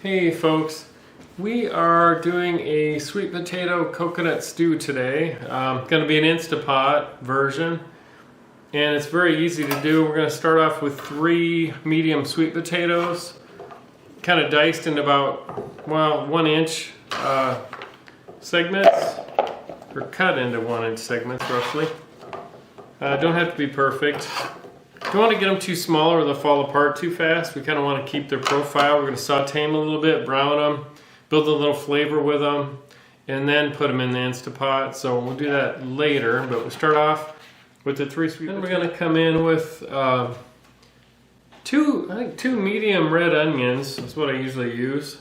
Hey folks, we are doing a sweet potato coconut stew today. Going to be an Instapot version, and it's very easy to do. We're going to start off with 3 medium sweet potatoes, kind of diced in about, well, 1-inch segments, or cut into 1-inch segments roughly. Don't have to be perfect. Don't want to get them too small or they'll fall apart too fast. We kind of want to keep their profile. We're going to saute them a little bit, brown them, build a little flavor with them, and then put them in the Instapot. So we'll do that later, but we'll start off with the 3 sweet potatoes. Then we're going to come in with two medium red onions. That's what I usually use.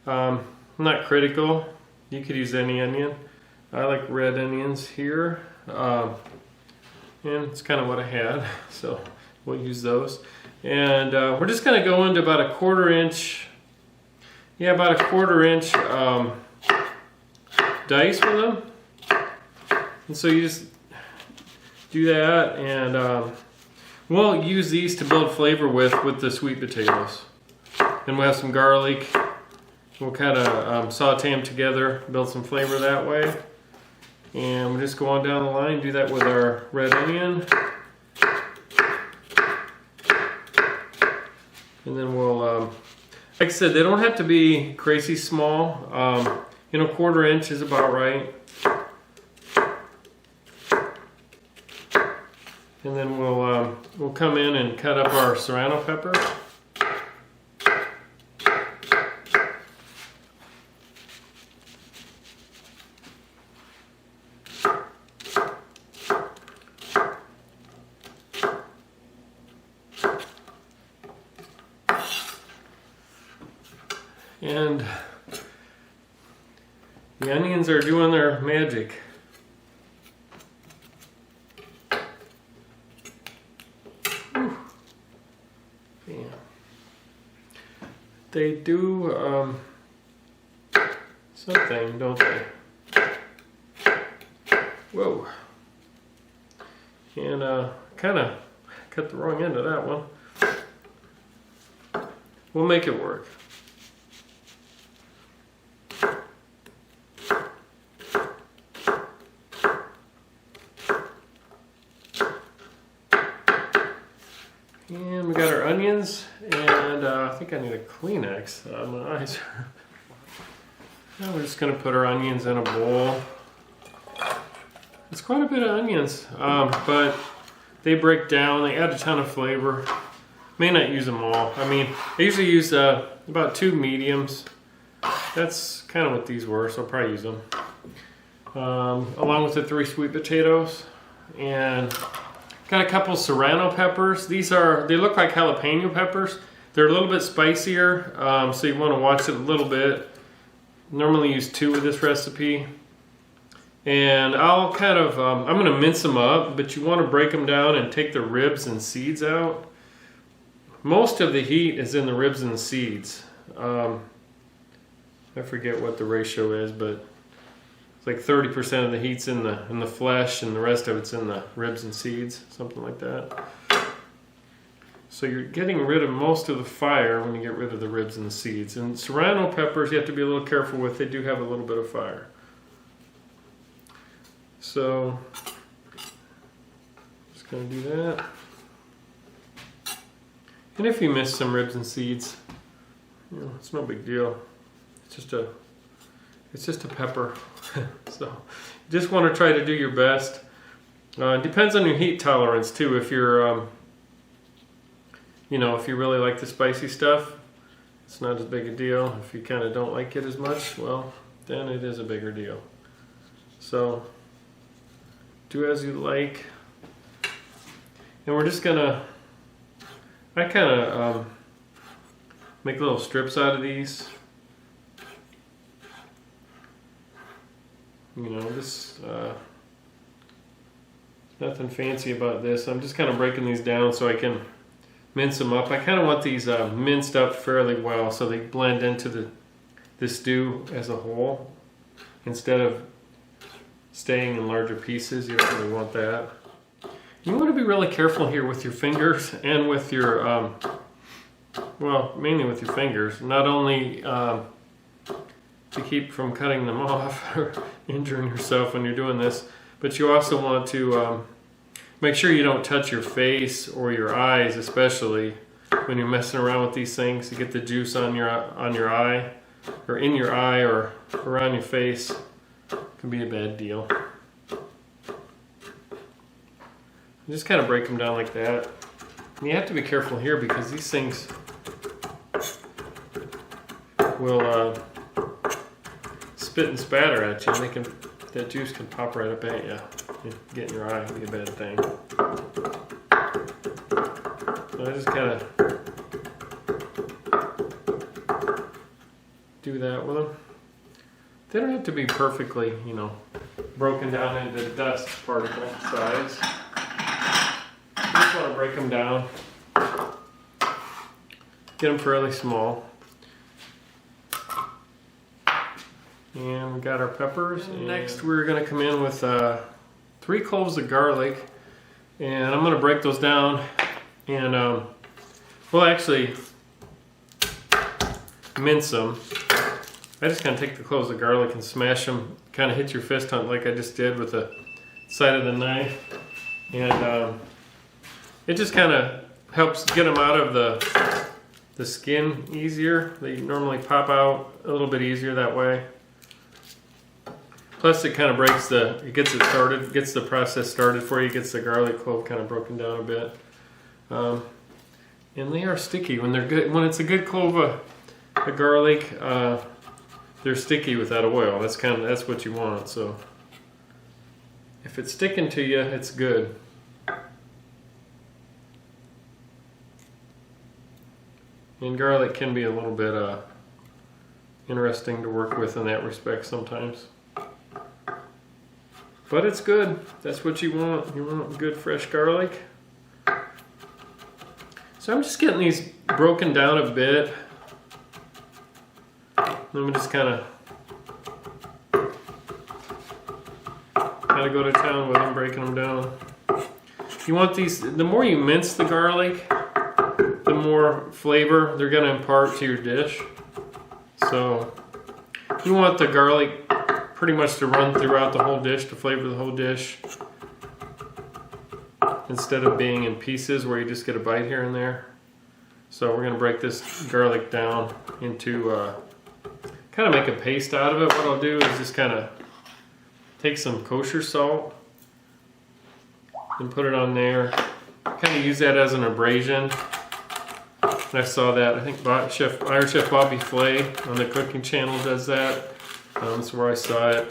I'm not critical. You could use any onion. I like red onions here. And it's kind of what I had, so we'll use those. And we're just going to go into about a 1/4 inch, about a 1/4 inch dice with them. And so you just do that, and we'll use these to build flavor with the sweet potatoes. And we'll have some garlic. We'll kind of saute them together, build some flavor that way. And we'll just go on down the line, do that with our red onion. And then we'll, like I said, they don't have to be crazy small. 1/4 inch is about right. And then we'll come in and cut up our serrano pepper. And the onions are doing their magic. Whew. Yeah. They do something, don't they? Whoa. And kind of cut the wrong end of that one. We'll make it work. And we got our onions, and I think I need a Kleenex. My eyes are... Now we're just going to put our onions in a bowl. It's quite a bit of onions, but they break down. They add a ton of flavor. May not use them all. I mean, I usually use about 2 mediums. That's kind of what these were, so I'll probably use them. Along with the 3 sweet potatoes. And got a couple serrano peppers. They look like jalapeno peppers. They're a little bit spicier, so you want to watch it a little bit. Normally use 2 with this recipe. And I'll kind of, I'm going to mince them up, but you want to break them down and take the ribs and seeds out. Most of the heat is in the ribs and the seeds. I forget what the ratio is, but like 30% of the heat's in the flesh, and the rest of it's in the ribs and seeds, something like that. So you're getting rid of most of the fire when you get rid of the ribs and the seeds. And serrano peppers you have to be a little careful with. They do have a little bit of fire. So just gonna do that. And if you miss some ribs and seeds, it's no big deal. It's just a pepper. So you just want to try to do your best. It depends on your heat tolerance too. If you're, if you really like the spicy stuff, it's not as big a deal. If you kind of don't like it as much, well, then it is a bigger deal. So do as you like. And we're just gonna, I kind of make little strips out of these. This, nothing fancy about this. I'm just kind of breaking these down so I can mince them up. I kind of want these minced up fairly well so they blend into the stew as a whole instead of staying in larger pieces. You don't really want that. You want to be really careful here with your fingers and with your well, mainly with your fingers, not only to keep from cutting them off or injuring yourself when you're doing this, but you also want to make sure you don't touch your face or your eyes, especially when you're messing around with these things. You get the juice on your eye, or in your eye, or around your face. It can be a bad deal. Just kind of break them down like that. And you have to be careful here because these things will spit and spatter at you, and that juice can pop right up at you. Get in your eye can be a bad thing. So I just kind of do that with them. They don't have to be perfectly, broken down into dust particle size. You just want to break them down. Get them fairly small. And we got our peppers. And next we're going to come in with 3 cloves of garlic. And I'm going to break those down. And we'll actually mince them. I just kind of take the cloves of garlic and smash them. Kind of hit your fist on it like I just did with the side of the knife. And it just kind of helps get them out of the skin easier. They normally pop out a little bit easier that way. Plus it kind of breaks it gets the process started for you, gets the garlic clove kind of broken down a bit. And they are sticky when they're good. When it's a good clove of garlic, they're sticky with that oil. That's what you want. So if it's sticking to you, it's good. And garlic can be a little bit interesting to work with in that respect sometimes. But it's good. That's what you want. You want good fresh garlic. So I'm just getting these broken down a bit. Let me just kind of go to town with them, breaking them down. You want these, the more you mince the garlic, the more flavor they're going to impart to your dish. So you want the garlic pretty much to run throughout the whole dish, to flavor the whole dish, instead of being in pieces where you just get a bite here and there. So we're going to break this garlic down into, kind of make a paste out of it. What I'll do is just kind of take some kosher salt and put it on there. Kind of use that as an abrasion. And I saw that, I think Irish Chef Bobby Flay on the cooking channel does that. That's where I saw it.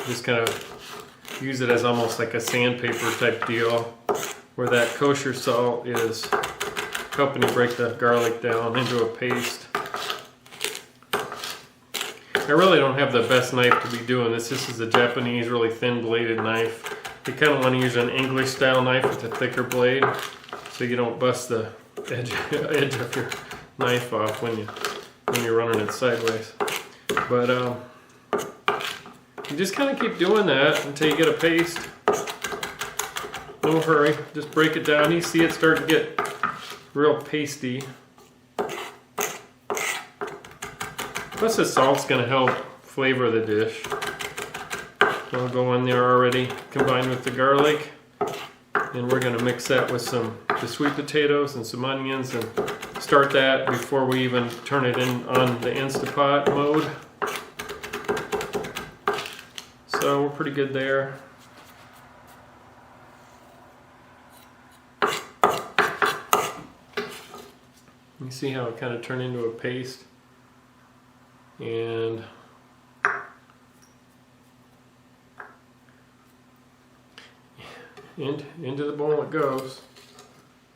Just kind of use it as almost like a sandpaper type deal, where that kosher salt is helping to break the garlic down into a paste. I really don't have the best knife to be doing this. This is a Japanese, really thin bladed knife. You kind of want to use an English style knife with a thicker blade, so you don't bust the edge of your knife off when you're running it sideways. But you just kind of keep doing that until you get a paste. No hurry, just break it down. You see it start to get real pasty. Plus the salt's going to help flavor the dish. It'll go in there already combined with the garlic. And we're going to mix that with the sweet potatoes and some onions and start that before we even turn it in on the Instapot mode. So we're pretty good there. You see how it kind of turned into a paste, and into the bowl it goes.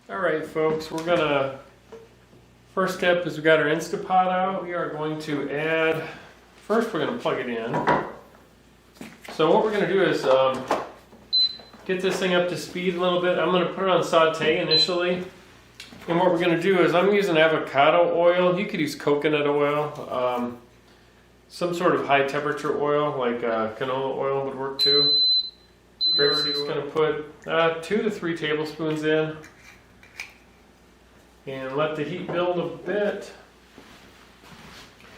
Alright folks, we're gonna, first step is we got our Instapot out. We are going to add, first we're gonna plug it in. So what we're gonna do is get this thing up to speed a little bit. I'm gonna put it on saute initially. And what we're gonna do is I'm using avocado oil. You could use coconut oil. Some sort of high temperature oil like canola oil would work too. Grapeseed's going to put 2 to 3 tablespoons in. and let the heat build a bit.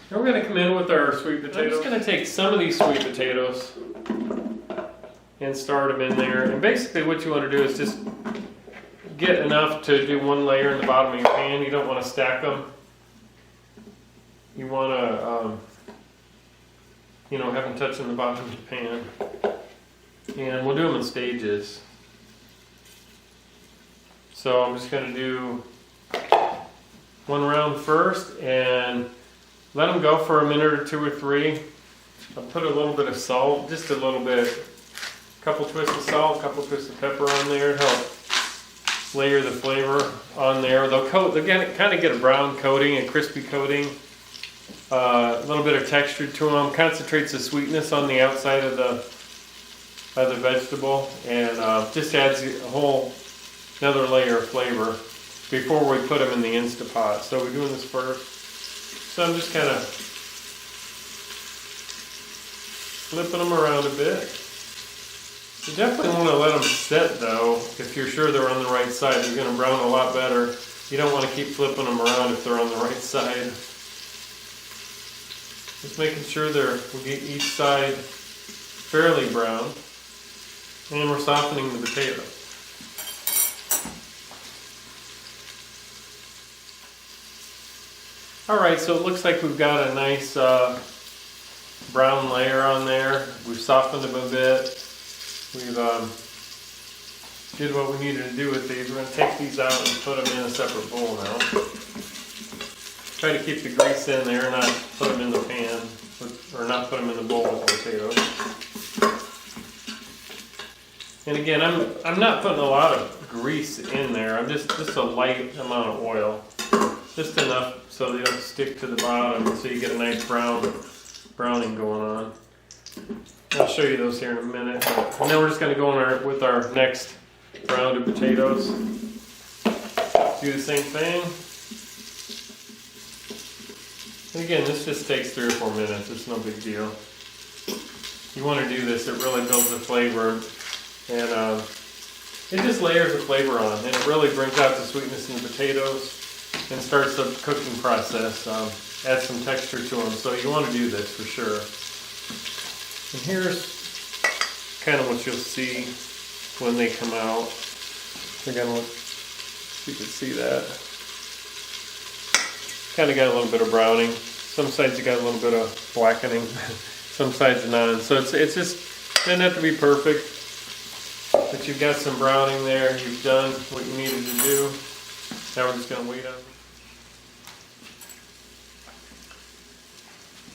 Now we're going to come in with our sweet potatoes. I'm just going to take some of these sweet potatoes and start them in there. And basically what you want to do is just get enough to do one layer in the bottom of your pan. You don't want to stack them. You want to, have them touching the bottom of the pan. And we'll do them in stages. So I'm just going to do one round first and let them go for a minute or 2 or 3. I'll put a little bit of salt, just a little bit, a couple twists of salt, a couple twists of pepper on there to help layer the flavor on there. They'll kind of get a brown coating, a crispy coating, a little bit of texture to them, concentrates the sweetness on the outside of the vegetable, and just adds another layer of flavor before we put them in the Instapot. So we're doing this first. So I'm just kind of flipping them around a bit. You definitely want to let them sit though. If you're sure they're on the right side, they're going to brown a lot better. You don't want to keep flipping them around if they're on the right side. Just making sure we get each side fairly brown. And we're softening the potato. Alright, so it looks like we've got a nice brown layer on there. We've softened them a bit. We've did what we needed to do with these. We're going to take these out and put them in a separate bowl now. Try to keep the grease in there, not put them in the pan, or not put them in the bowl with the potatoes. And again, I'm not putting a lot of grease in there. I'm just a light amount of oil. Just enough so they don't stick to the bottom, so you get a nice browning going on. I'll show you those here in a minute. And then we're just going to go on with our next round of potatoes. Do the same thing. And again, this just takes 3 or 4 minutes. It's no big deal. You want to do this, it really builds the flavor. And it just layers the flavor on. And it really brings out the sweetness in the potatoes and starts the cooking process. Adds some texture to them. So you want to do this for sure. And here's kind of what you'll see when they come out. Again, you can see that. Kind of got a little bit of browning. Some sides you got a little bit of blackening. Some sides none. So it's just doesn't have to be perfect. But you've got some browning there. You've done what you needed to do. Now we're just going to wait on it.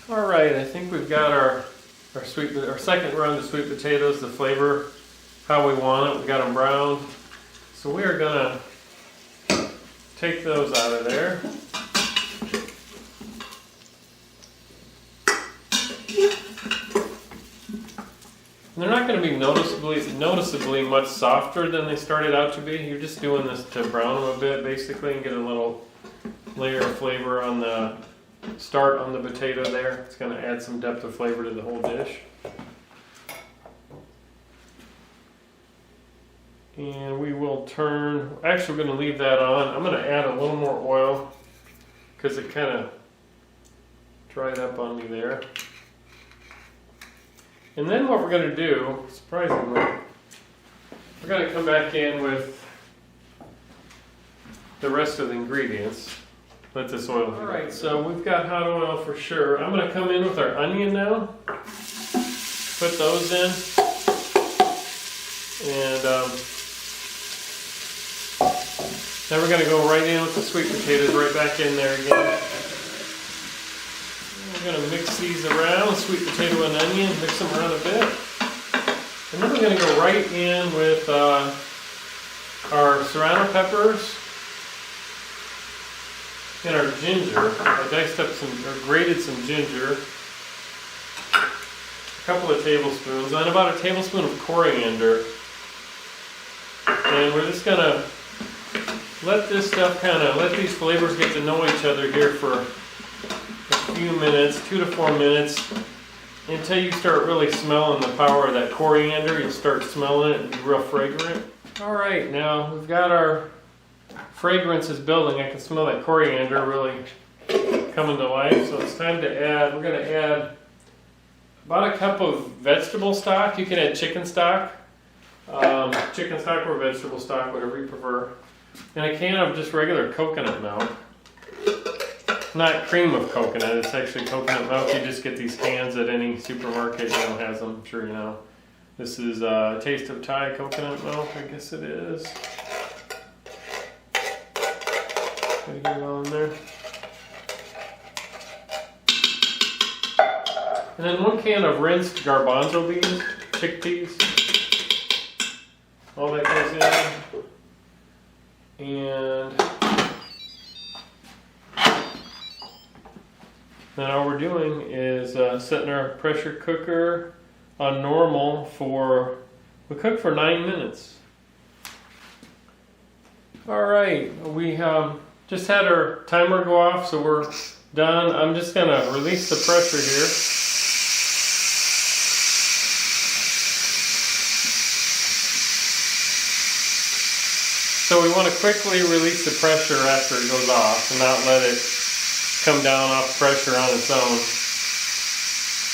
All right, I think we've got our second round of sweet potatoes, the flavor, how we want it. We got them browned. So we are going to take those out of there. And they're not going to be noticeably much softer than they started out to be. You're just doing this to brown them a bit, basically, and get a little layer of flavor on the start on the potato there. It's going to add some depth of flavor to the whole dish. And we will actually we're going to leave that on. I'm going to add a little more oil because it kind of dried up on me there. And then what we're going to do, surprisingly, we're going to come back in with the rest of the ingredients. Let this oil heat. Alright, so we've got hot oil for sure. I'm going to come in with our onion now. Put those in. And then we're going to go right in with the sweet potatoes, right back in there again. We're going to mix these around, sweet potato and onion, mix them around a bit. And then we're going to go right in with our serrano peppers and our ginger. I diced up grated some ginger, a couple of tablespoons, and about a tablespoon of coriander. And we're just going to let this stuff let these flavors get to know each other here for a few minutes, 2 to 4 minutes, until you start really smelling the power of that coriander. You'll start smelling it and be real fragrant. Alright, now we've got our fragrance is building. I can smell that coriander really coming to life. So it's time to add, we're going to add about a cup of vegetable stock. You can add chicken stock or vegetable stock, whatever you prefer. And a can of just regular coconut milk. Not cream of coconut, it's actually coconut milk. You just get these cans at any supermarket, has them, I'm sure you know. This is Taste of Thai coconut milk, I guess it is. Gotta get it all in there. And then 1 can of rinsed garbanzo beans, chickpeas. All that goes in. And then all we're doing is setting our pressure cooker on normal we cook for 9 minutes. All right, we just had our timer go off, so we're done. I'm just gonna release the pressure here. So we want to quickly release the pressure after it goes off and not let it come down off pressure on its own.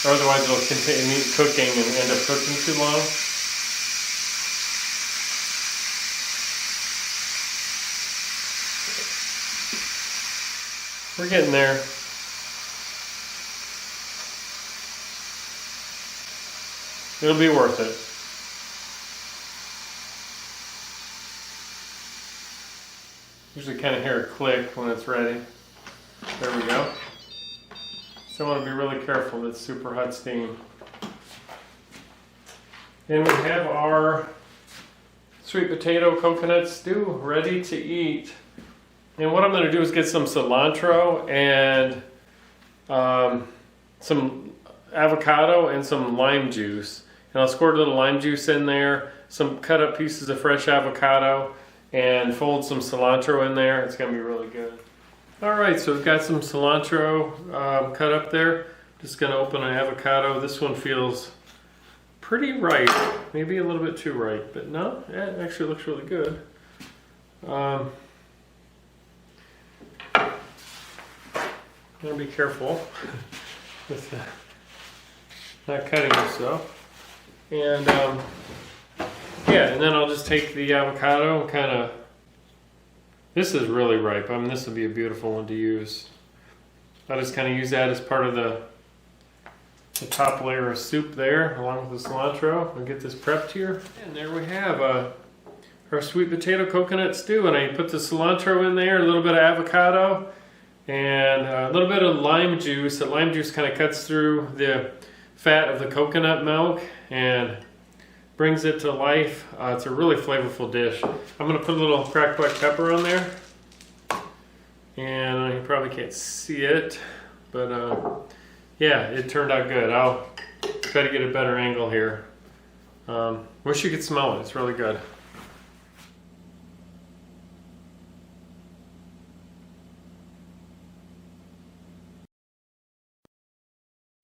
Or otherwise it'll continue cooking and end up cooking too long. We're getting there. It'll be worth it. Usually kind of hear a click when it's ready. There we go. So I want to be really careful. It's super hot steam. And we have our sweet potato coconut stew ready to eat. And what I'm going to do is get some cilantro and some avocado and some lime juice. And I'll squirt a little lime juice in there, some cut up pieces of fresh avocado, and fold some cilantro in there. It's going to be really good. Alright, so we've got some cilantro cut up there. Just going to open an avocado. This one feels pretty ripe. Maybe a little bit too ripe, but no, it actually looks really good. I'm going to be careful with not cutting yourself. And yeah, and then I'll just take the avocado and kind of, this is really ripe. I mean, this would be a beautiful one to use. I'll just kind of use that as part of the top layer of soup there, along with the cilantro. I'll get this prepped here. And there we have our sweet potato coconut stew. And I put the cilantro in there, a little bit of avocado, and a little bit of lime juice. The lime juice kind of cuts through the fat of the coconut milk and brings it to life. It's a really flavorful dish. I'm going to put a little cracked black pepper on there. And you probably can't see it, but yeah, it turned out good. I'll try to get a better angle here. Wish you could smell it. It's really good.